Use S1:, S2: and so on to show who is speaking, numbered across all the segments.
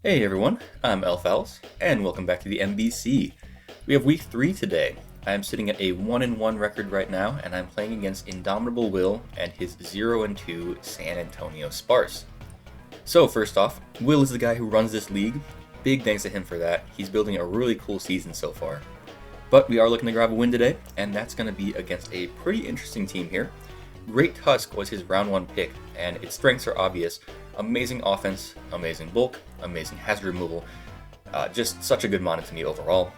S1: Hey everyone, I'm Elfels, and welcome back to the MBC. We have week 3 today. I'm sitting at a 1-1 record right now, and I'm playing against Indomitable Will and his 0-2 San Antonio Sparse. So first off, Will is the guy who runs this league. Big thanks to him for that. He's building a really cool season so far. But we are looking to grab a win today, and that's going to be against a pretty interesting team here. Great Tusk was his round 1 pick, and its strengths are obvious. Amazing offense, amazing bulk, amazing hazard removal, just such a good mono to me overall.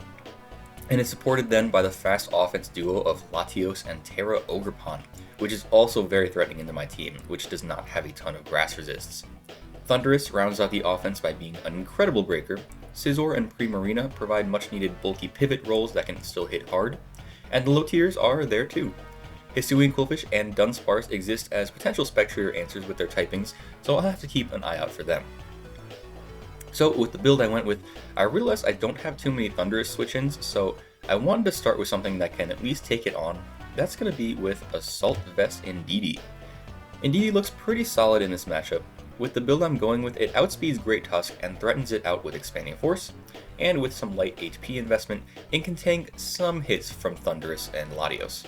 S1: And it's supported then by the fast offense duo of Latios and Terra Ogerpon, which is also very threatening into my team, which does not have a ton of grass resists. Thundurus rounds out the offense by being an incredible breaker. Scizor and Primarina provide much needed bulky pivot rolls that can still hit hard, and the low tiers are there too. Hisuian Qwilfish and Dunsparce exist as potential Spectrier answers with their typings, so I'll have to keep an eye out for them. So with the build I went with, I realized I don't have too many Thundurus switch-ins, so I wanted to start with something that can at least take it on. That's going to be with Assault Vest Indeedee. Indeedee looks pretty solid in this matchup. With the build I'm going with, it outspeeds Great Tusk and threatens it out with Expanding Force, and with some light HP investment, it can tank some hits from Thundurus and Latios.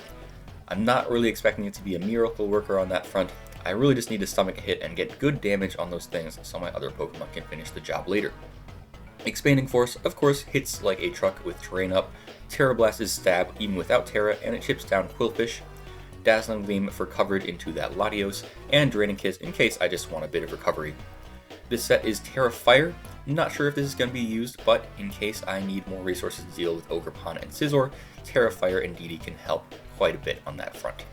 S1: I'm not really expecting it to be a miracle worker on that front. I really just need to stomach a hit and get good damage on those things so my other Pokemon can finish the job later. Expanding Force, of course, hits like a truck with terrain up. Terra Blast is stab even without Terra, and it chips down Qwilfish. Dazzling Gleam for coverage into that Latios, and Draining Kiss in case I just want a bit of recovery. This set is Terra Fire. Not sure if this is going to be used, but in case I need more resources to deal with Ogerpon and Scizor, Terra Fire Indeedee can help quite a bit on that front.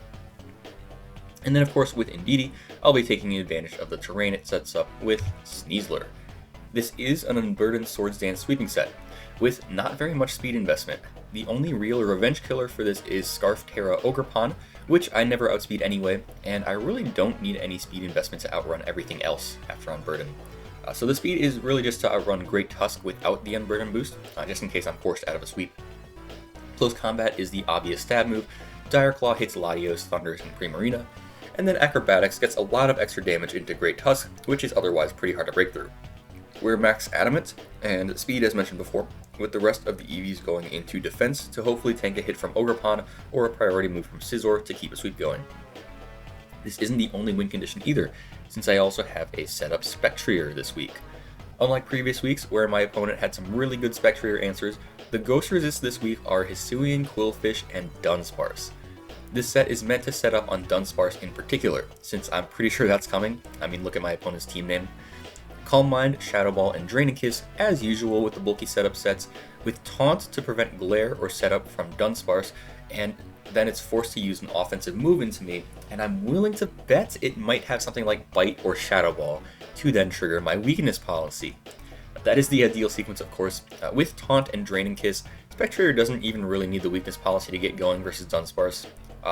S1: And then of course with Indeedee, I'll be taking advantage of the terrain it sets up with Sneasler. This is an unburdened Swords Dance sweeping set, with not very much speed investment. The only real revenge killer for this is Scarf Terra Ogerpon, which I never outspeed anyway, and I really don't need any speed investment to outrun everything else after Unburden. So the speed is really just to outrun Great Tusk without the Unburden boost, just in case I'm forced out of a sweep. Close Combat is the obvious stab move. Dire Claw hits Latios, Thundurus, and Primarina, and then Acrobatics gets a lot of extra damage into Great Tusk, which is otherwise pretty hard to break through. We're max Adamant, and Speed as mentioned before, with the rest of the EVs going into defense to hopefully tank a hit from Ogerpon or a priority move from Scizor to keep a sweep going. This isn't the only win condition either, since I also have a setup Spectrier this week. Unlike previous weeks, where my opponent had some really good Spectrier answers, the ghost resists this week are Hisuian, Qwilfish, and Dunsparce. This set is meant to set up on Dunsparce in particular, since I'm pretty sure that's coming. I mean, look at my opponent's team name. Calm Mind, Shadow Ball, and Draining Kiss, as usual with the bulky setup sets, with Taunt to prevent glare or setup from Dunsparce, and then it's forced to use an offensive move into me, and I'm willing to bet it might have something like Bite or Shadow Ball to then trigger my weakness policy. That is the ideal sequence, of course. With Taunt and Draining Kiss, Spectrier doesn't even really need the weakness policy to get going versus Dunsparce.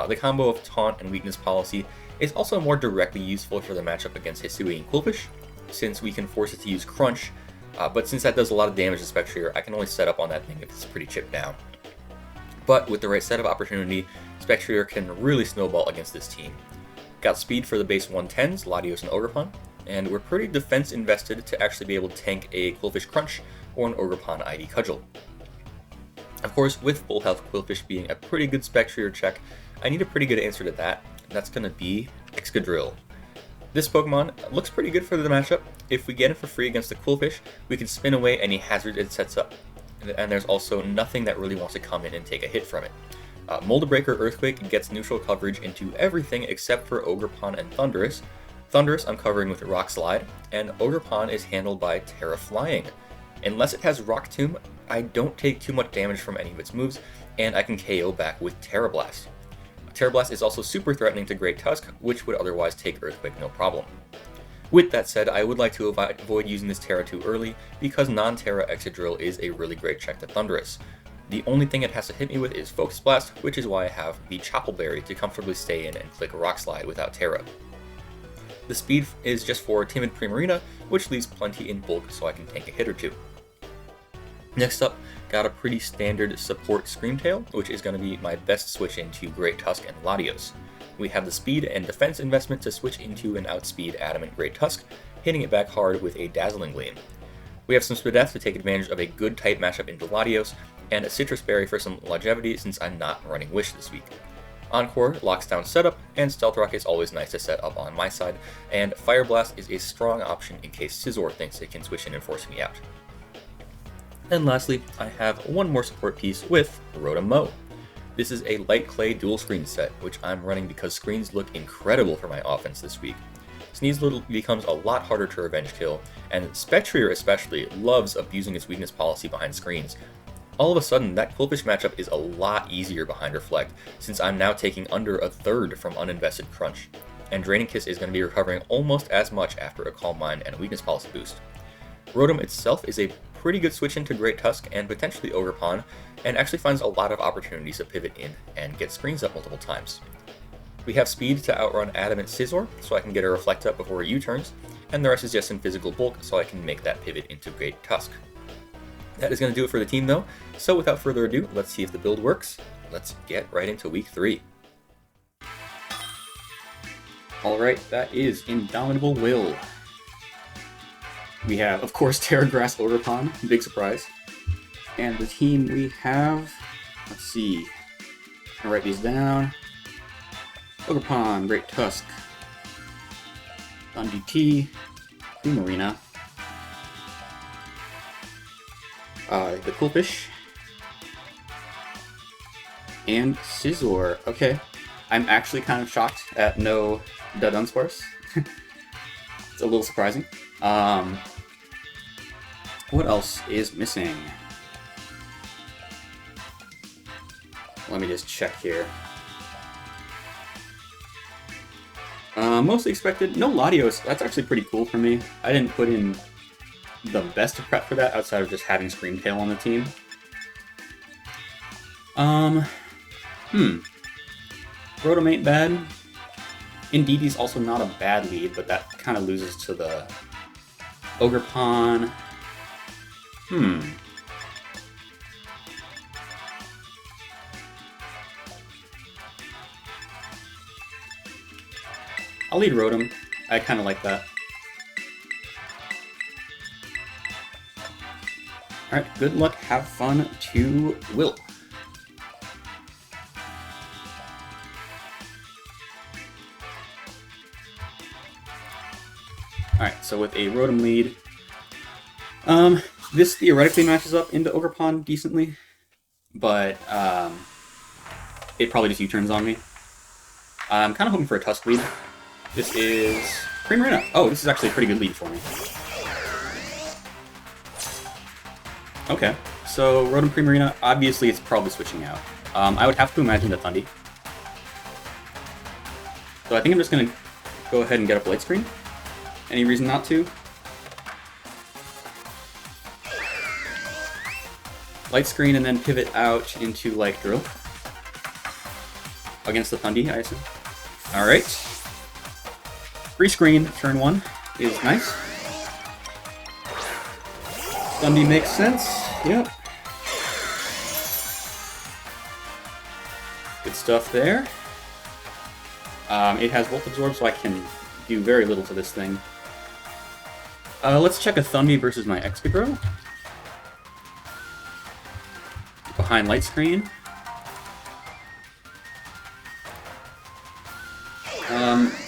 S1: The combo of Taunt and weakness policy is also more directly useful for the matchup against Hisuian and Qwilfish, since we can force it to use Crunch, but since that does a lot of damage to Spectrier, I can only set up on that thing if it's pretty chipped down. But with the right setup opportunity, Spectrier can really snowball against this team. Got speed for the base 110s, Latios and Ogerpon, and we're pretty defense invested to actually be able to tank a Qwilfish Crunch or an Ogerpon ID Cudgel. Of course, with full health Qwilfish being a pretty good Spectrier check, I need a pretty good answer to that, and that's going to be Excadrill. This Pokemon looks pretty good for the matchup. If we get it for free against the Qwilfish, we can spin away any hazard it sets up, and there's also nothing that really wants to come in and take a hit from it. Mold Breaker Earthquake gets neutral coverage into everything except for Ogerpon and Thundurus. Thundurus I'm covering with Rock Slide, and Ogerpon is handled by Terra Flying. Unless it has Rock Tomb, I don't take too much damage from any of its moves, and I can KO back with Terra Blast. Terra Blast is also super threatening to Great Tusk, which would otherwise take Earthquake no problem. With that said, I would like to avoid using this Terra too early, because non-Terra Excadrill is a really great check to Thundurus. The only thing it has to hit me with is Focus Blast, which is why I have the Choppleberry to comfortably stay in and click Rock Slide without Terra. The speed is just for Timid Primarina, which leaves plenty in bulk so I can tank a hit or two. Next up, got a pretty standard support Screamtail, which is going to be my best switch into Great Tusk and Latios. We have the speed and defense investment to switch into an outspeed Adamant Great Tusk, hitting it back hard with a Dazzling Gleam. We have some Spadef to take advantage of a good type matchup into Latios, and a Citrus Berry for some longevity since I'm not running Wish this week. Encore locks down setup, and Stealth Rock is always nice to set up on my side, and Fire Blast is a strong option in case Scizor thinks it can switch in and force me out. And lastly, I have one more support piece with Rotom-Mow. This is a light clay dual screen set, which I'm running because screens look incredible for my offense this week. Sneasel becomes a lot harder to revenge kill, and Spectrier especially loves abusing its weakness policy behind screens. All of a sudden, that Qwilfish matchup is a lot easier behind Reflect, since I'm now taking under a third from uninvested Crunch, and Draining Kiss is going to be recovering almost as much after a Calm Mind and a weakness policy boost. Rotom itself is a pretty good switch into Great Tusk and potentially Ogerpon, and actually finds a lot of opportunities to pivot in and get screens up multiple times. We have speed to outrun Adamant Scizor, so I can get a Reflect up before it U-turns, and the rest is just in physical bulk, so I can make that pivot into Great Tusk. That is going to do it for the team though, so without further ado, let's see if the build works. Let's get right into week 3. Alright, that is Indomitable Will. We have, of course, Terra Grass Ogerpon, big surprise. And the team we have, let's see, I'll write these down. Ogerpon, Great Tusk, Thundurus-T, Primarina, the Qwilfish, and Scizor. Okay, I'm actually kind of shocked at no Dunsparce. It's a little surprising. What else is missing? Let me just check here. Mostly expected. No Latios. That's actually pretty cool for me. I didn't put in the best of prep for that outside of just having Screamtail on the team. Rotom ain't bad. Indeedee also not a bad lead, but that kind of loses to the Ogerpon. I'll lead Rotom. I kind of like that. Alright, good luck, have fun to Will. Alright, so with a Rotom lead, this theoretically matches up into Ogerpon decently, but it probably just U-turns on me. I'm kind of hoping for a Tusk lead. This is Primarina. Oh, this is actually a pretty good lead for me. Okay, so Rotom Primarina, obviously it's probably switching out. I would have to imagine the Thundy. So I think I'm just going to go ahead and get up Light Screen. Any reason not to? Light Screen and then pivot out into Light Drill. Against the Thundy, I assume. Alright. Free screen, turn 1 is nice. Thundy makes sense, yep. Good stuff there. It has Volt Absorb, so I can do very little to this thing. Let's check a Thundy versus my Excadrill. Behind Light Screen.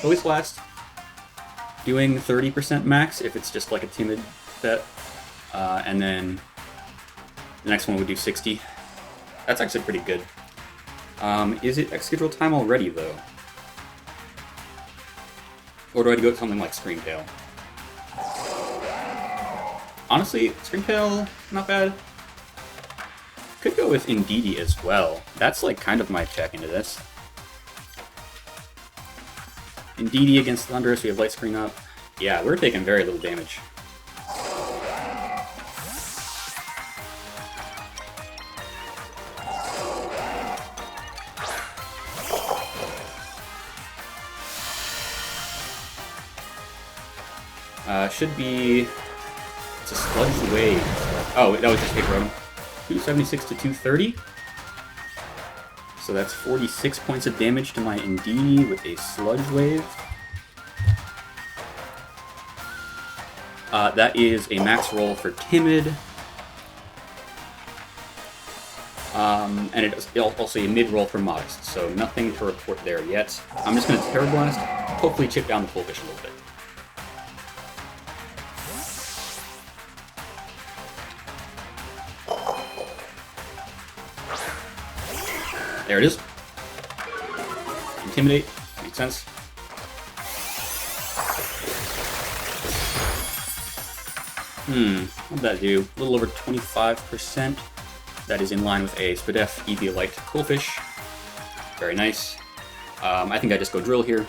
S1: Voice Blast. Doing 30% max if it's just like a timid bet. And then the next one would do 60. That's actually pretty good. Is it Excadrill time already, though? Or do I go with something like Screamtail? Honestly, Screamtail, not bad. Could go with Indeedee as well. That's like kind of my check into this. Indeedee against Thundurus, we have Light Screen up. Yeah, we're taking very little damage. Should be... It's a Sludge Wave. Oh, that was just hit Rotom. 276 to 230. So that's 46 points of damage to my Indeedee with a Sludge Wave.
S2: That is a max roll for Timid. And it is also a mid-roll for Modest, so nothing to report there yet. I'm just going to Terra Blast, hopefully chip down the Qwilfish a little bit. There it is. Intimidate, makes sense. What did that do? A little over 25%. That is in line with a Spadef Eviolite Qwilfish. Very nice. I think I just go Drill here.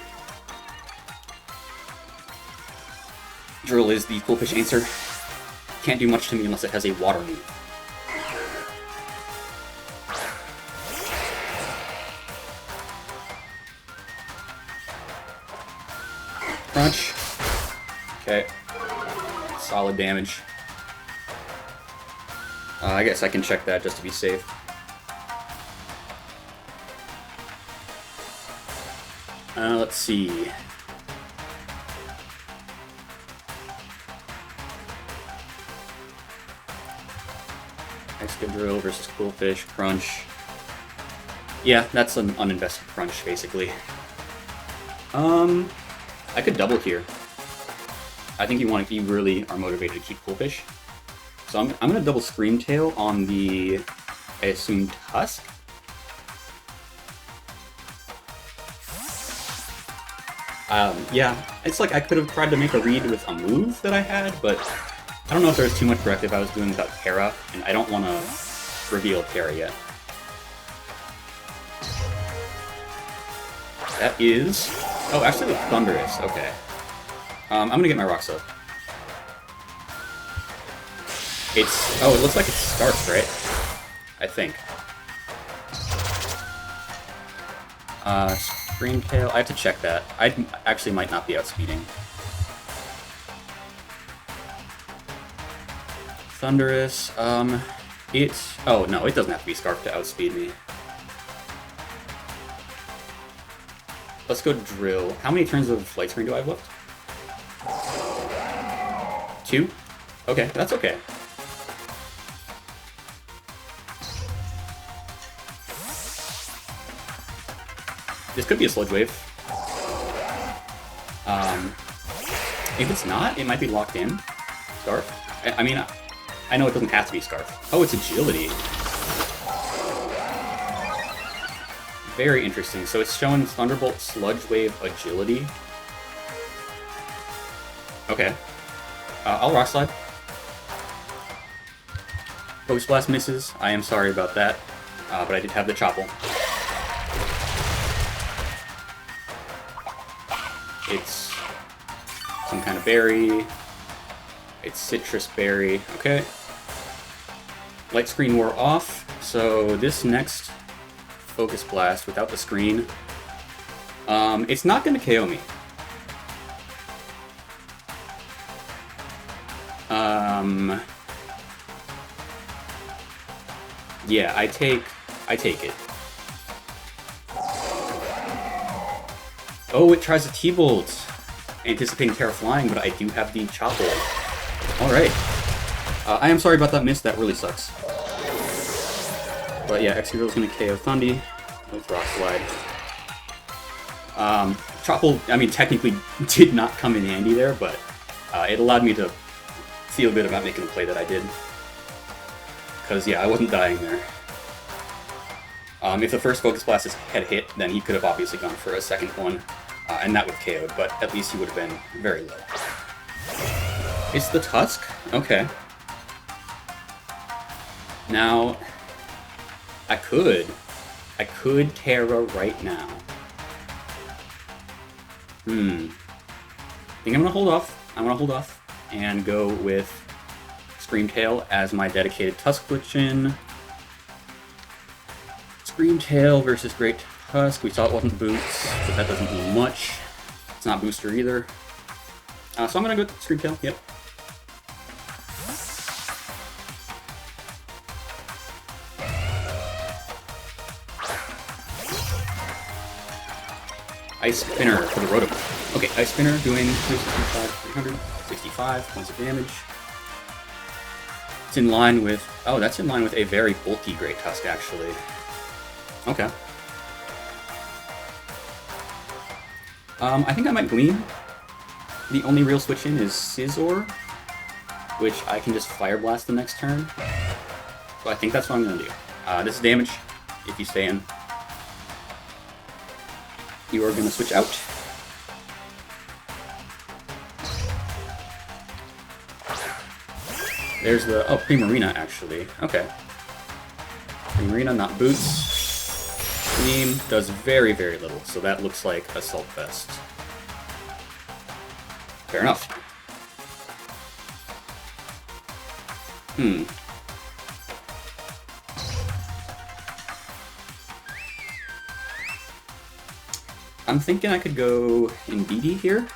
S2: Drill is the Qwilfish answer. Can't do much to me unless it has a Water move. Crunch. Okay. Solid damage. I guess I can check that just to be safe. Let's see. Excadrill versus Qwilfish, Crunch. Yeah, that's an uninvested Crunch, basically. I could double here. I think you really are motivated to keep Qwilfish. So I'm going to double Scream Tail on the, I assume, Tusk? Yeah, it's like I could have tried to make a read with a move that I had, but I don't know if there was too much directive I was doing without Terra, and I don't want to reveal Terra yet. That is... Oh, actually the Thundurus, okay. I'm going to get my Rocks up. It's... Oh, it looks like it's Scarf, right? I think. Scream Tail, I have to check that. I actually might not be outspeeding. Thundurus, it's... Oh, no, it doesn't have to be Scarf to outspeed me. Let's go Drill. How many turns of Light Screen do I have left? 2? Okay, that's okay. This could be a Sludge Wave. If it's not, it might be locked in. Scarf? I mean, I know it doesn't have to be Scarf. Oh, it's Agility. Very interesting. So it's showing Thunderbolt, Sludge Wave, Agility. Okay. I'll Rock Slide. Focus Blast misses. I am sorry about that. But I did have the Chople. It's some kind of berry. It's Citrus Berry. Okay. Light Screen wore off, so this next Focus Blast without the screen, it's not going to KO me. Yeah, I take it. Oh, it tries a T-Bolt. Anticipating Terra Flying, but I do have the Chople. Alright. I am sorry about that miss, that really sucks. But yeah, Excadrill's gonna KO Thundy with Rock Slide. Chople, I mean, technically did not come in handy there, but it allowed me to feel good about making the play that I did. Because, yeah, I wasn't dying there. If the first Focus Blast had hit, then he could have obviously gone for a second one, and that would have KO'd, but at least he would have been very low. It's the Tusk? Okay. Now, I could Terra right now. I think I'm gonna hold off. And go with Scream Tail as my dedicated Tusk Glitchin. Scream Tail versus Great Tusk. We saw it wasn't boots, but that doesn't do much. It's not booster either. So I'm gonna go with Scream Tail, yep. Ice Spinner for the Rotom. Okay, Ice Spinner doing 365, 365 points of damage. It's in line with... Oh, that's in line with a very bulky Great Tusk, actually. Okay. I think I might Gleam. The only real switch in is Scizor, which I can just Fire Blast the next turn. So I think that's what I'm going to do. This is damage if you stay in. You are going to switch out. There's the... Oh, Primarina, actually. Okay. Primarina, not Boots. Gleam does very, very little, so that looks like Assault Vest. Fair enough. I'm thinking I could go Indeedee here.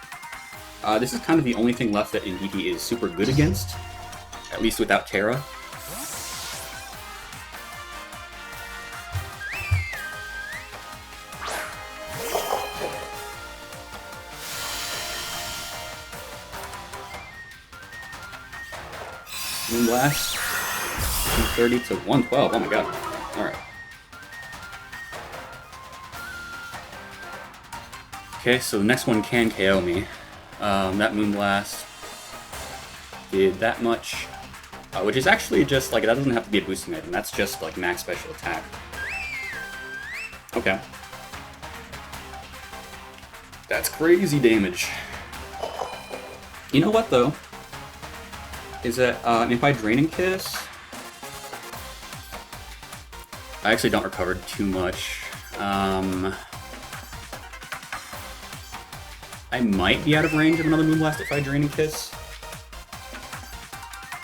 S2: This is kind of the only thing left that Indeedee is super good against, at least without Terra. Moonblast. 230 to 112. Oh my god. Alright. Okay, so the next one can KO me. That Moonblast did that much. Which is actually just, like, that doesn't have to be a boosting item. That's just, like, max special attack. Okay. That's crazy damage. You know what, though? Is that, if I Draining Kiss... I actually don't recover too much. I might be out of range of another Moonblast if I Draining Kiss.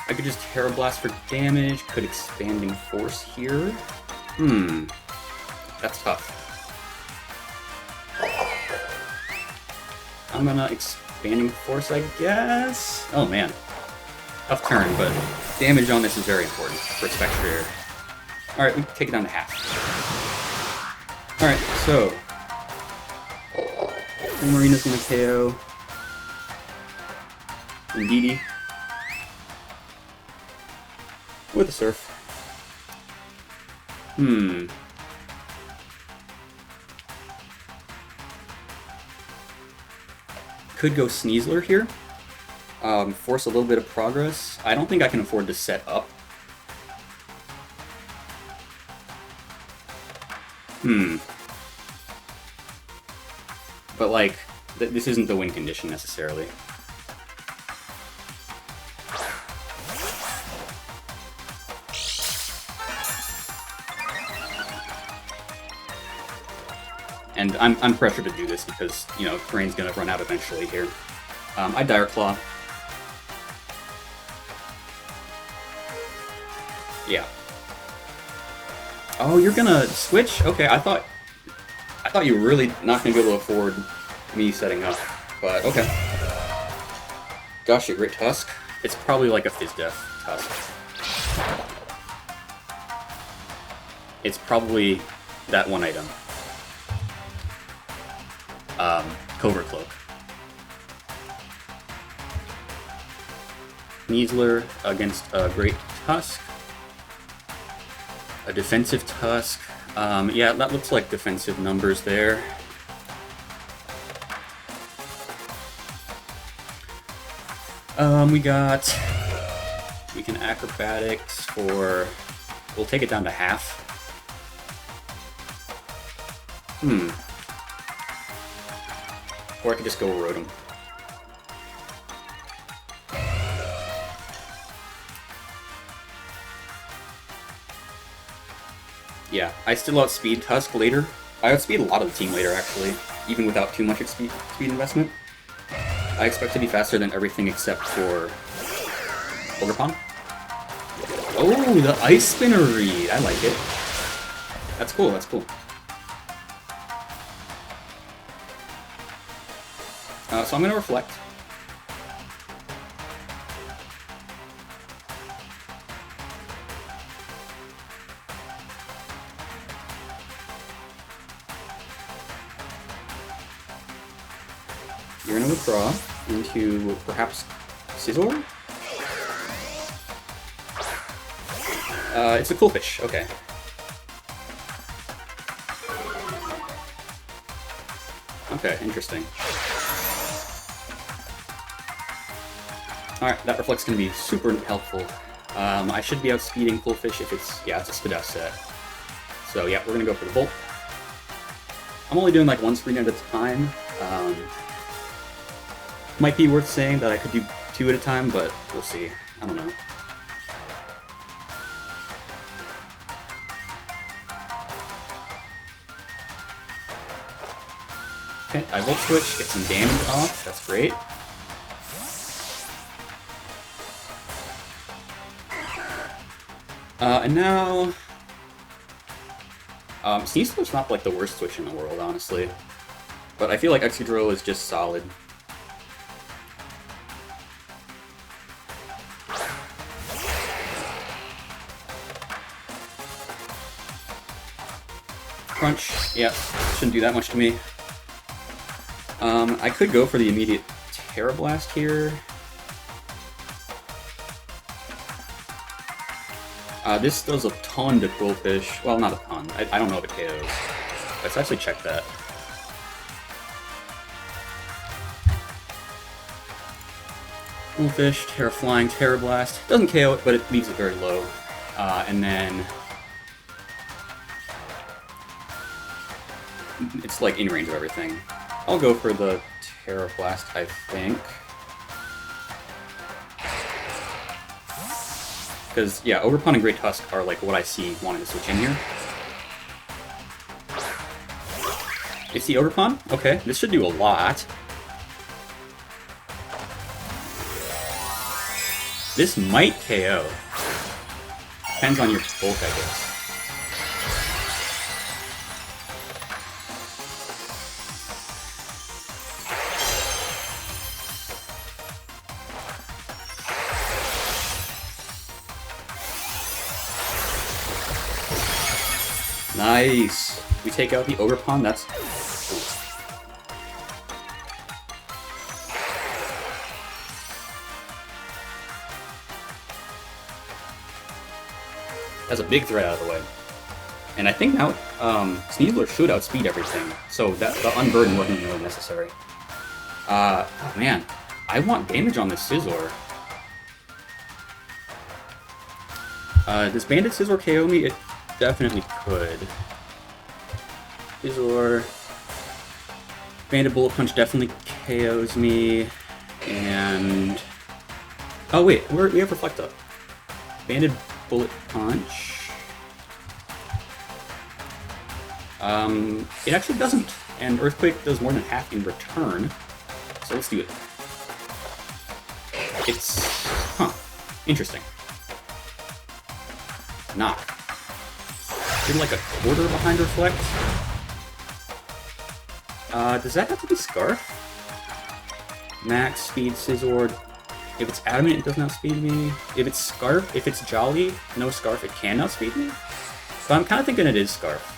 S2: I could just Terra Blast for damage, could Expanding Force here. That's tough. I'm gonna Expanding Force, I guess? Oh man. Tough turn, but damage on this is very important for Spectre. Alright, we can take it down to half. Alright, so... Marina's gonna KO. Indeedee. With a Surf. Could go Sneasler here. Force a little bit of progress. I don't think I can afford to set up. But, like, this isn't the win condition, necessarily. And I'm pressured to do this because, you know, Terrain's gonna run out eventually here. I Dire Claw. Yeah. Oh, you're gonna switch? Okay, I thought you were really not gonna be able to afford me setting up, but okay. Gosh, you Great Tusk. It's probably like a Fizz Death Tusk. It's probably that one item. Covert Cloak. Sneasler against a Great Tusk. A defensive Tusk. Yeah, that looks like defensive numbers there. We can Acrobatics for... We'll take it down to half. Or I could just go Rotom. Yeah, I still outspeed Tusk later. I outspeed a lot of the team later, actually, even without too much speed investment. I expect to be faster than everything except for Ogerpon. Oh, the Ice Spinner read! I like it. That's cool, that's cool. So I'm going to Reflect. You're gonna withdraw into perhaps Scizor? It's a Qwilfish, okay. Okay, interesting. Alright, that Reflect's gonna be super helpful. I should be outspeeding Qwilfish if it's... yeah, it's a Spadef set. So yeah, we're gonna go for the Volt. I'm only doing like one screen at a time. Might be worth saying that I could do 2 at a time, but we'll see. I don't know. Okay, I Volt Switch, get some damage off, that's great. And now... Sneasel's not like the worst switch in the world, honestly. But I feel like Excadrill is just solid. Crunch, yeah, shouldn't do that much to me. I could go for the immediate Terra Blast here. This does a ton to Qwilfish. Well, not a ton. I don't know if it KOs. Let's actually check that. Qwilfish, Terra Flying, Terra Blast. Doesn't KO it, but it leaves it very low. And then... it's like in range of everything. I'll go for the Terra Blast, I think. Because, yeah, Overpun and Great Tusk are like what I see wanting to switch in here. It's the Overpun? Okay, this should do a lot. This might KO. Depends on your bulk, I guess. Nice! We take out the Overpun, that's... That's a big threat out of the way. And I think now, Sneasler should outspeed everything, so that the Unburden wasn't really necessary. Oh man, I want damage on this Scizor. Does Banded Scizor KO me? It definitely could. Scizor. Banded Bullet Punch definitely KOs me. And... oh wait, we have Reflect Up. Banded Bullet Punch. It actually doesn't. And Earthquake does more than half in return. So let's do it. It's... huh. Interesting. Knock. Did like a quarter behind Reflect. Does that have to be Scarf? Max Speed Scizor. If it's Adamant, it does not speed me. If it's Scarf, if it's Jolly, no Scarf, it can outspeed me. So I'm kind of thinking it is Scarf.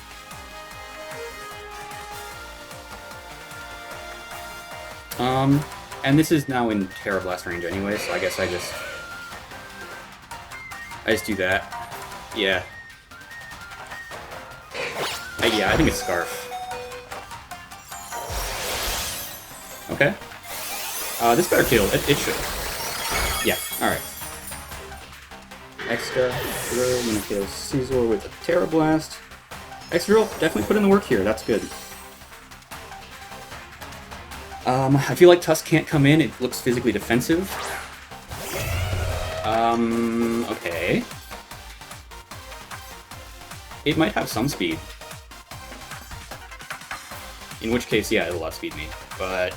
S2: And this is now in Terra Blast range anyway, so I guess I just do that. Yeah. Yeah, I think it's Scarf. Okay. This better kill. It should. Yeah, alright. Extra Drill, I'm gonna kill Scizor with a Terra Blast. Extra Drill, definitely put in the work here, that's good. I feel like Tusk can't come in, it looks physically defensive. Okay. It might have some speed. In which case, yeah, it'll outspeed me. But,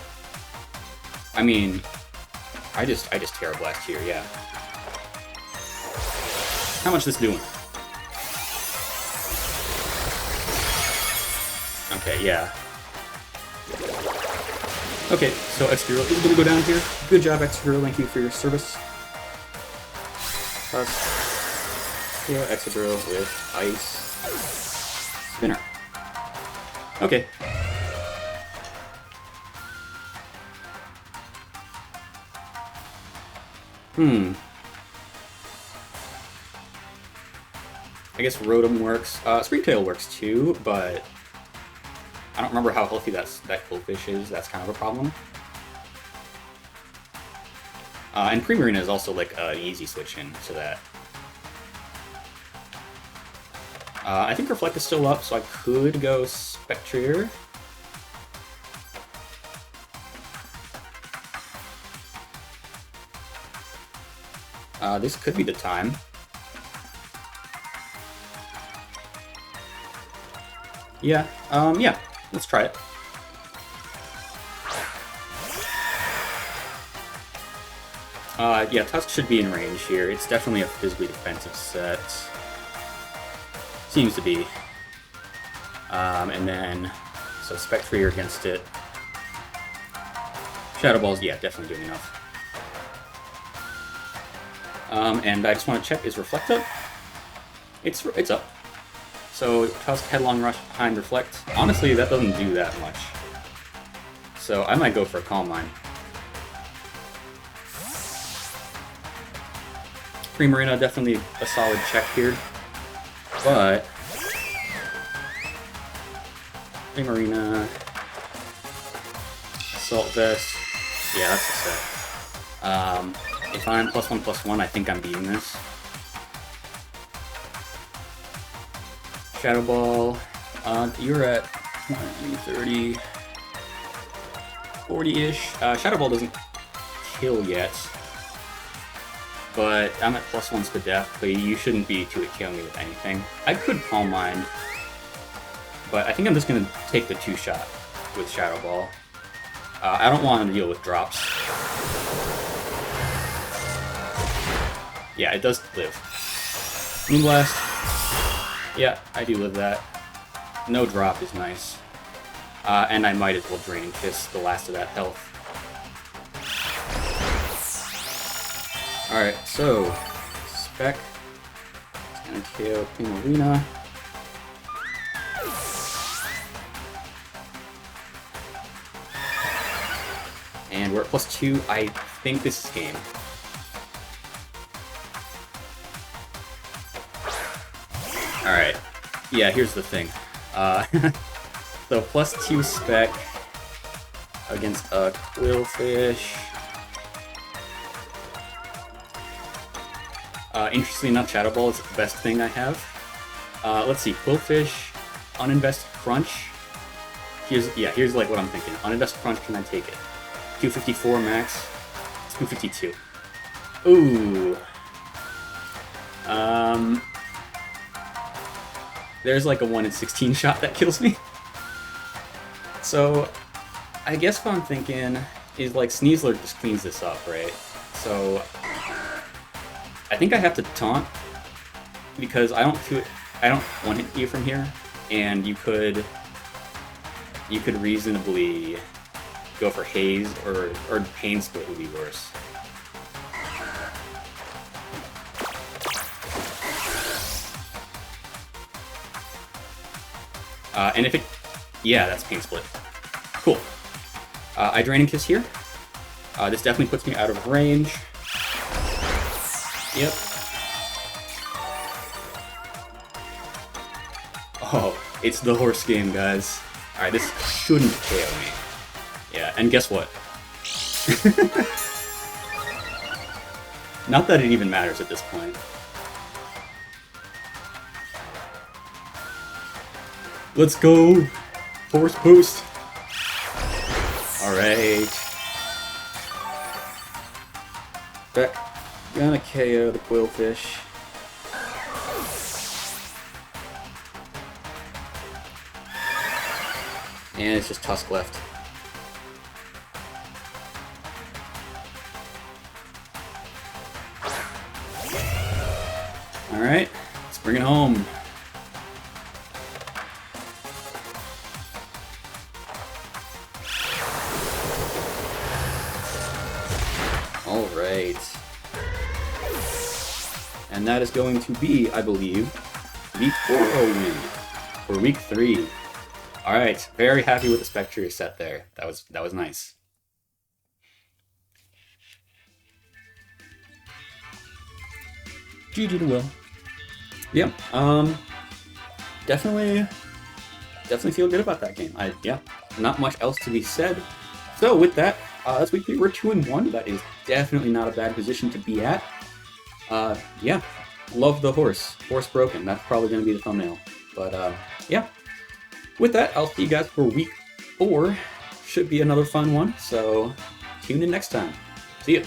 S2: I mean, I just Terra Blast here, yeah. How much is this doing? Okay, yeah. Okay, so X-Hero is gonna go down here. Good job, X-Hero, thank you for your service. Yeah, X-Hero with Ice. Spinner. I guess Rotom works. Springtail works too, but I don't remember how healthy that Qwilfish is. That's kind of a problem. And Primarina is also like an easy switch in to that. I think Reflect is still up, so I could go Spectrier. This could be the time. Yeah, yeah, let's try it. Yeah, Tusk should be in range here. It's definitely a physically defensive set. Seems to be. And then, so Spectrier against it. Shadow Ball's, yeah, definitely doing enough. And I just want to check, is Reflect up? It's up. So Tusk Headlong Rush behind Reflect. Honestly, that doesn't do that much. So I might go for a Calm Mind. Primarina, definitely a solid check here. But Primarina, Assault Vest, yeah, that's a set. If I'm +1/+1, I think I'm beating this. Shadow Ball, you're at 20, 30, 40-ish. Shadow Ball doesn't kill yet, but I'm at +1s to death, but you shouldn't be 2-hit killing me with anything. I could Calm Mind, but I think I'm just going to take the 2-shot with Shadow Ball. I don't want to deal with drops. Yeah, it does live. Moonblast. Yeah, I do live that. No drop is nice. And I might as well Drain Kiss the last of that health. Alright, so Spec. It's gonna KO Primarina. And we're at +2. I think this is game. Alright. Yeah, here's the thing. So +2 Spec against a Qwilfish. Interestingly enough, Shadow Ball is the best thing I have. Let's see, Qwilfish, Uninvest Crunch. Here's like what I'm thinking. Uninvest Crunch, can I take it? 254 max. 252. Ooh. There's like a 1 in 16 shot that kills me. So, I guess what I'm thinking is like Sneasler just cleans this up, right? So, I think I have to taunt because I don't one-hit you from here, and you could reasonably go for Haze or Pain Split would be worse. And if it... Yeah, that's Pain Split. Cool. I Drain and Kiss here. This definitely puts me out of range. Yep. Oh, it's the horse game, guys. Alright, this shouldn't KO me. Yeah, and guess what? Not that it even matters at this point. Let's go! Force boost! Alright. Back. Gonna KO the Qwilfish. And it's just Tusk left. Alright, let's bring it home. Alright. And that is going to be, I believe, the 4-0 win for week 3. Alright, very happy with the Spectrier set there. That was nice. GG to Will. Yeah, definitely feel good about that game. Yeah, not much else to be said. So with that, that's week 3. We're 2-1. That is definitely not a bad position to be at. Yeah, love the horse. Horse broken. That's probably going to be the thumbnail. But yeah, with that, I'll see you guys for week 4. Should be another fun one. So tune in next time. See ya.